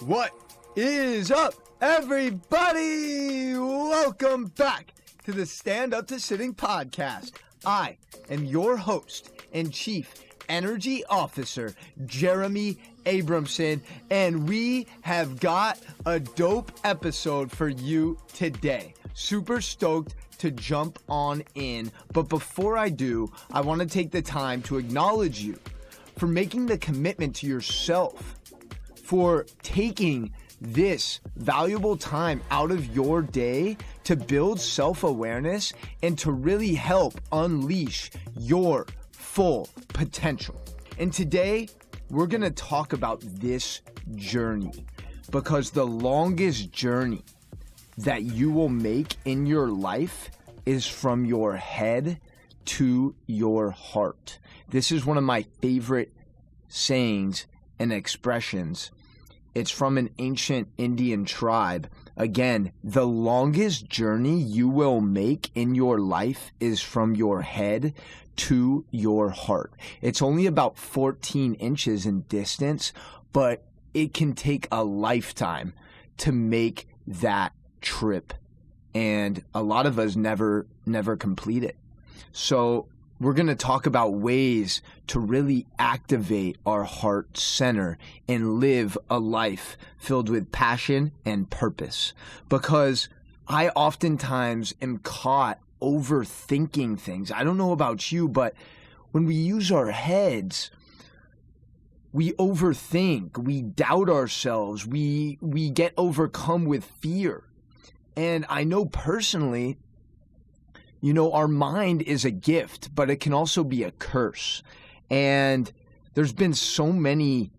What is up, everybody? Welcome back to the Stand Up to Sitting podcast. I am your host and Chief Energy Officer, Jeremy Abramson, and we have got a dope episode for you today. Super stoked to jump on in, but before I do, I want to take the time to acknowledge you for making the commitment to yourself, for taking this valuable time out of your day to build self-awareness and to really help unleash your full potential. And today, we're going to talk about this journey, because the longest journey that you will make in your life is from your head to your heart. This is one of my favorite sayings and expressions. It's from an ancient Indian tribe. Again, the longest journey you will make in your life is from your head to your heart. It's only about 14 inches in distance, but it can take a lifetime to make that trip. And a lot of us never complete it. So we're going to talk about ways to really activate our heart center and live a life filled with passion and purpose. Because I oftentimes am caught overthinking things. I don't know about you, but when we use our heads, we overthink, we doubt ourselves, we get overcome with fear. And I know personally, our mind is a gift, but it can also be a curse. And there's been so many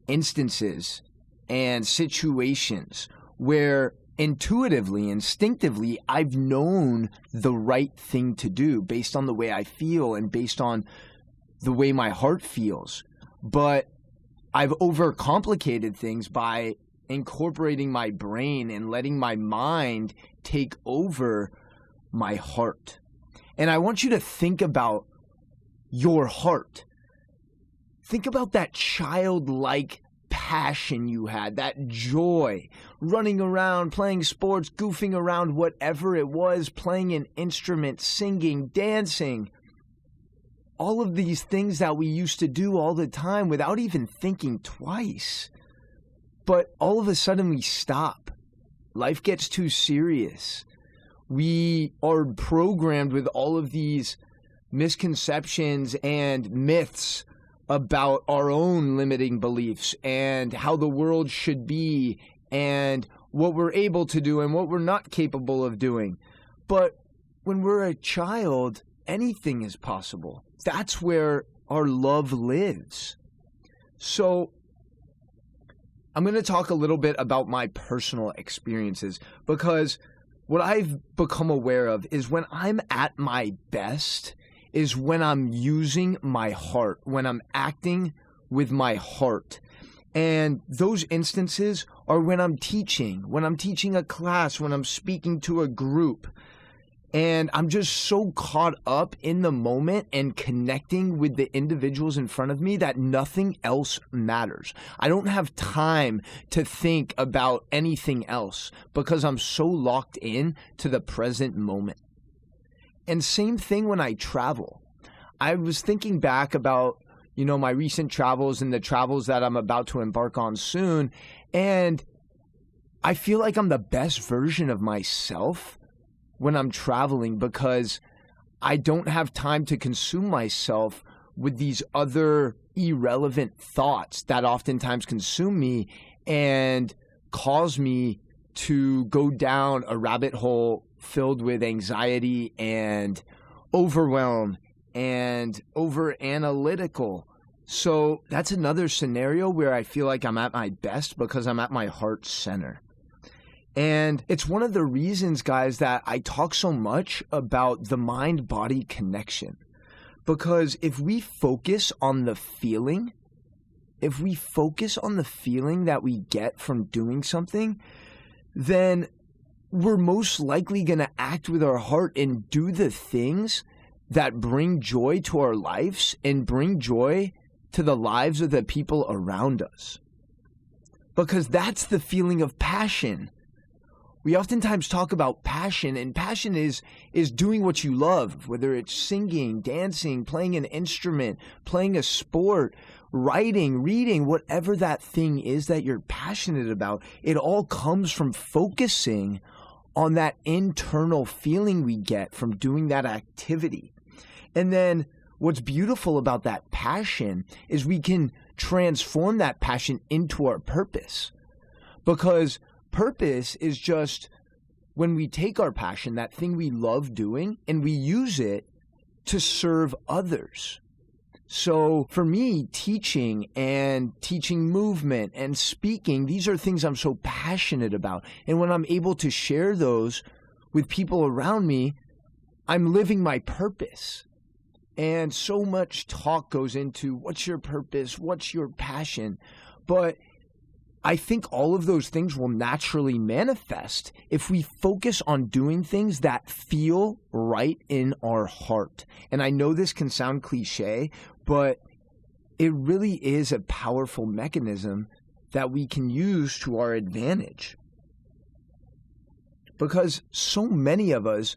instances and situations where intuitively, instinctively, I've known the right thing to do based on the way I feel and based on the way my heart feels. But I've overcomplicated things by incorporating my brain and letting my mind take over my heart. And I want you to think about your heart. Think about that childlike passion you had, that joy, running around, playing sports, goofing around, whatever it was, playing an instrument, singing, dancing. All of these things that we used to do all the time without even thinking twice. But all of a sudden we stop. Life gets too serious. We are programmed with all of these misconceptions and myths about our own limiting beliefs and how the world should be and what we're able to do and what we're not capable of doing. But when we're a child, anything is possible. That's where our love lives. So I'm going to talk a little bit about my personal experiences, because what I've become aware of is when I'm at my best is when I'm using my heart, when I'm acting with my heart. And those instances are when I'm teaching a class, when I'm speaking to a group. And I'm just so caught up in the moment and connecting with the individuals in front of me that nothing else matters. I don't have time to think about anything else because I'm so locked in to the present moment. And same thing when I travel. I was thinking back about, my recent travels and the travels that I'm about to embark on soon. And I feel like I'm the best version of myself when I'm traveling, because I don't have time to consume myself with these other irrelevant thoughts that oftentimes consume me and cause me to go down a rabbit hole filled with anxiety and overwhelm and over-analytical. So that's another scenario where I feel like I'm at my best because I'm at my heart center. And it's one of the reasons, guys, that I talk so much about the mind-body connection. Because if we focus on the feeling, that we get from doing something, then we're most likely going to act with our heart and do the things that bring joy to our lives and bring joy to the lives of the people around us. because that's the feeling of passion. We oftentimes talk about passion, and passion is doing what you love, whether it's singing, dancing, playing an instrument, playing a sport, writing, reading, whatever that thing is that you're passionate about. It all comes from focusing on that internal feeling we get from doing that activity. And then what's beautiful about that passion is we can transform that passion into our purpose, because purpose is just when we take our passion, that thing we love doing, and we use it to serve others. So for me, teaching movement and speaking, these are things I'm so passionate about. And when I'm able to share those with people around me, I'm living my purpose. And so much talk goes into what's your purpose, what's your passion. But I think all of those things will naturally manifest if we focus on doing things that feel right in our heart. And I know this can sound cliche, but it really is a powerful mechanism that we can use to our advantage. Because so many of us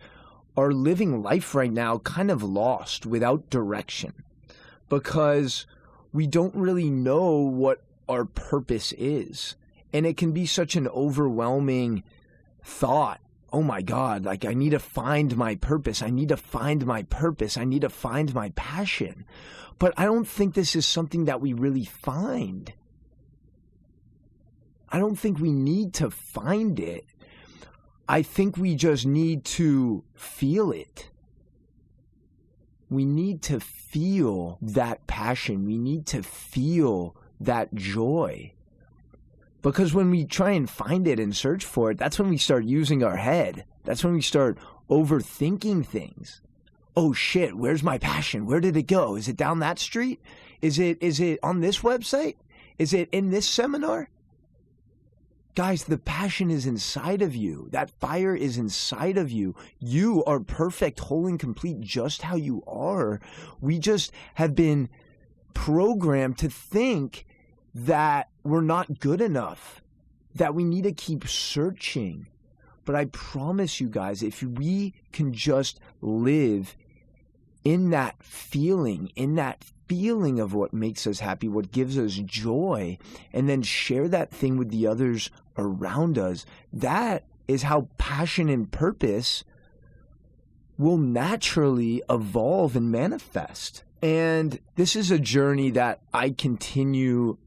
are living life right now kind of lost, without direction, because we don't really know what our purpose is. And it can be such an overwhelming thought. Oh my God, like I need to find my purpose. I need to find my purpose. I need to find my passion. But I don't think this is something that we really find. I don't think we need to find it. I think we just need to feel it. We need to feel that passion. We need to feel that joy. Because when we try and find it and search for it, that's when we start using our head. That's when we start overthinking things. Oh shit, where's my passion? Where did it go? Is it down that street? Is it on this website? Is it in this seminar? Guys, the passion is inside of you. That fire is inside of you. You are perfect, whole, and complete just how you are. We just have been programmed to think that we're not good enough, that we need to keep searching. But I promise you guys, if we can just live in that feeling of what makes us happy, what gives us joy, and then share that thing with the others around us, that is how passion and purpose will naturally evolve and manifest. And this is a journey that I continue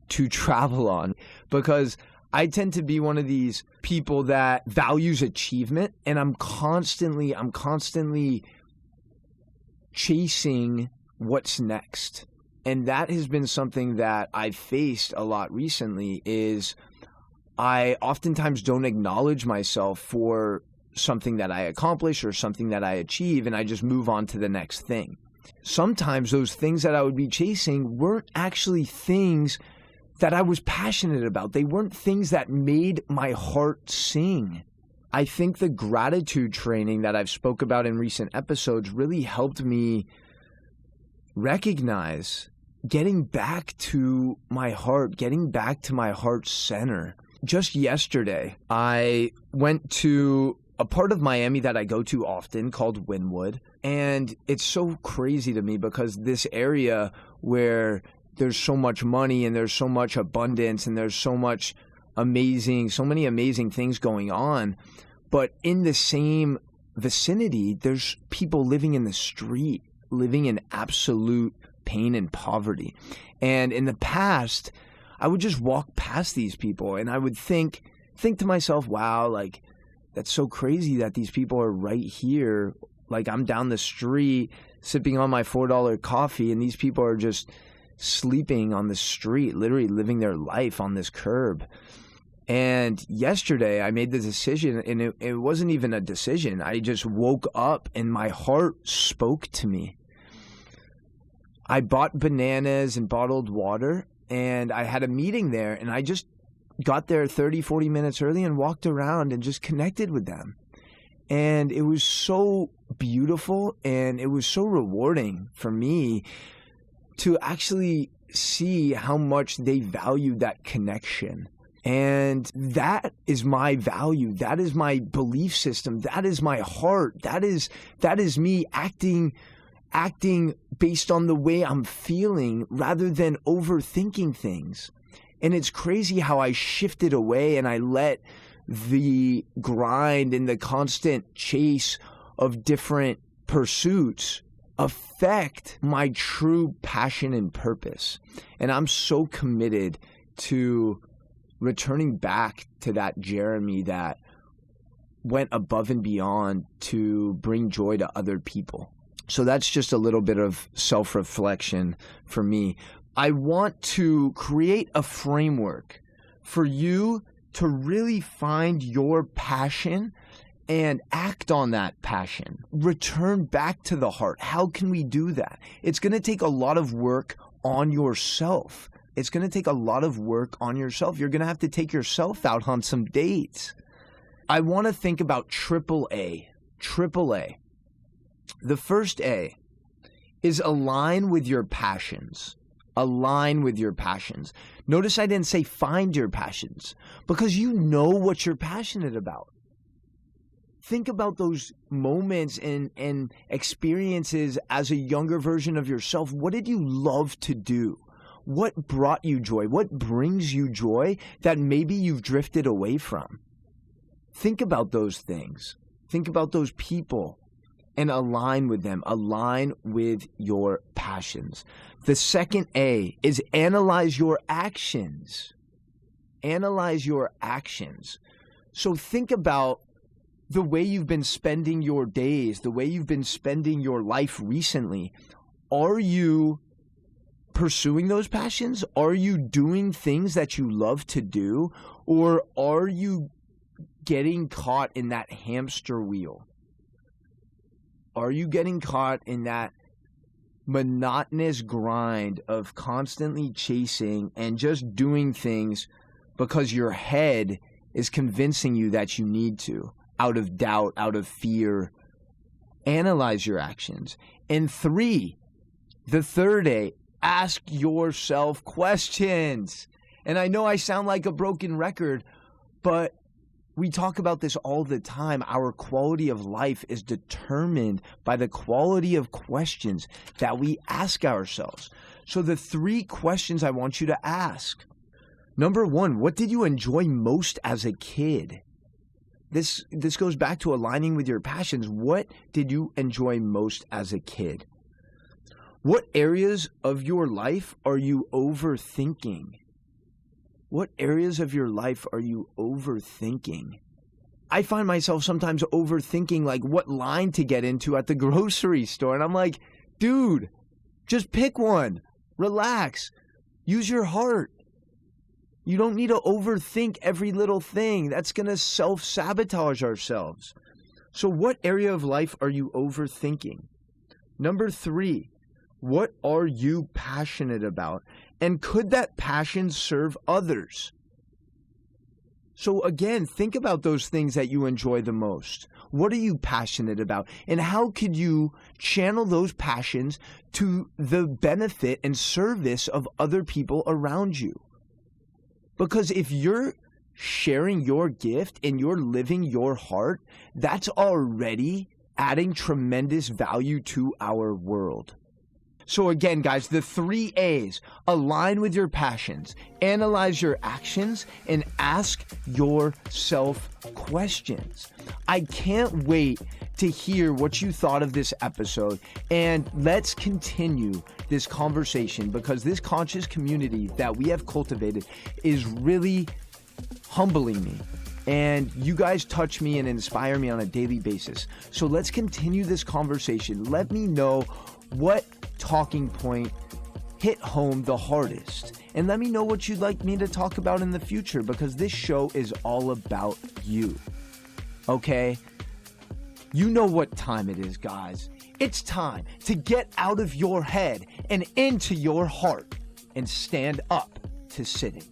to travel on, because I tend to be one of these people that values achievement, and I'm constantly chasing what's next. And that has been something that I've faced a lot recently, is I oftentimes don't acknowledge myself for something that I accomplish or something that I achieve, and I just move on to the next thing. Sometimes those things that I would be chasing weren't actually things that I was passionate about. They weren't things that made my heart sing. I think the gratitude training that I've spoke about in recent episodes really helped me recognize getting back to my heart, getting back to my heart center. Just yesterday, I went to a part of Miami that I go to often called Wynwood. And it's so crazy to me because this area where there's so much money and there's so much abundance and there's so many amazing things going on. But in the same vicinity, there's people living in the street, living in absolute pain and poverty. And in the past, I would just walk past these people and I would think to myself, wow, like, that's so crazy that these people are right here. Like, I'm down the street sipping on my $4 coffee and these people are just sleeping on the street, literally living their life on this curb. And yesterday I made the decision, and it wasn't even a decision. I just woke up and my heart spoke to me. I bought bananas and bottled water, and I had a meeting there, and I just got there 30, 40 minutes early and walked around and just connected with them. And it was so beautiful, and it was so rewarding for me to actually see how much they valued that connection. And that is my value. That is my belief system. That is my heart. That is me acting based on the way I'm feeling rather than overthinking things. And it's crazy how I shifted away and I let the grind and the constant chase of different pursuits affect my true passion and purpose. And I'm so committed to returning back to that Jeremy that went above and beyond to bring joy to other people. So that's just a little bit of self-reflection for me. I want to create a framework for you to really find your passion and act on that passion. Return back to the heart. How can we do that? It's going to take a lot of work on yourself. It's going to take a lot of work on yourself. You're going to have to take yourself out on some dates. I want to think about AAA. AAA. The first A is align with your passions. Align with your passions. Notice I didn't say find your passions because you know what you're passionate about. Think about those moments and experiences as a younger version of yourself. What did you love to do? What brought you joy? What brings you joy that maybe you've drifted away from? Think about those things. Think about those people and align with them. Align with your passions. The second A is analyze your actions. Analyze your actions. So think about the way you've been spending your days, the way you've been spending your life recently. Are you pursuing those passions? Are you doing things that you love to do? Or are you getting caught in that hamster wheel? Are you getting caught in that monotonous grind of constantly chasing and just doing things because your head is convincing you that you need to, out of doubt, out of fear? Analyze your actions. And 3, the third A, ask yourself questions. And I know I sound like a broken record, but we talk about this all the time. Our quality of life is determined by the quality of questions that we ask ourselves. So the 3 questions I want you to ask. Number 1, what did you enjoy most as a kid? This goes back to aligning with your passions. What did you enjoy most as a kid? What areas of your life are you overthinking? What areas of your life are you overthinking? I find myself sometimes overthinking like what line to get into at the grocery store. And I'm like, dude, just pick one. Relax. Use your heart. You don't need to overthink every little thing. That's going to self-sabotage ourselves. So what area of life are you overthinking? Number 3, what are you passionate about? And could that passion serve others? So again, think about those things that you enjoy the most. What are you passionate about? And how could you channel those passions to the benefit and service of other people around you? Because if you're sharing your gift and you're living your heart, that's already adding tremendous value to our world. So again, guys, the 3 A's: align with your passions, analyze your actions, and ask yourself questions. I can't wait to hear what you thought of this episode, and let's continue this conversation because this conscious community that we have cultivated is really humbling me. And you guys touch me and inspire me on a daily basis. So let's continue this conversation. Let me know what talking point hit home the hardest. And let me know what you'd like me to talk about in the future because this show is all about you. Okay? You know what time it is, guys. It's time to get out of your head and into your heart and stand up to sitting.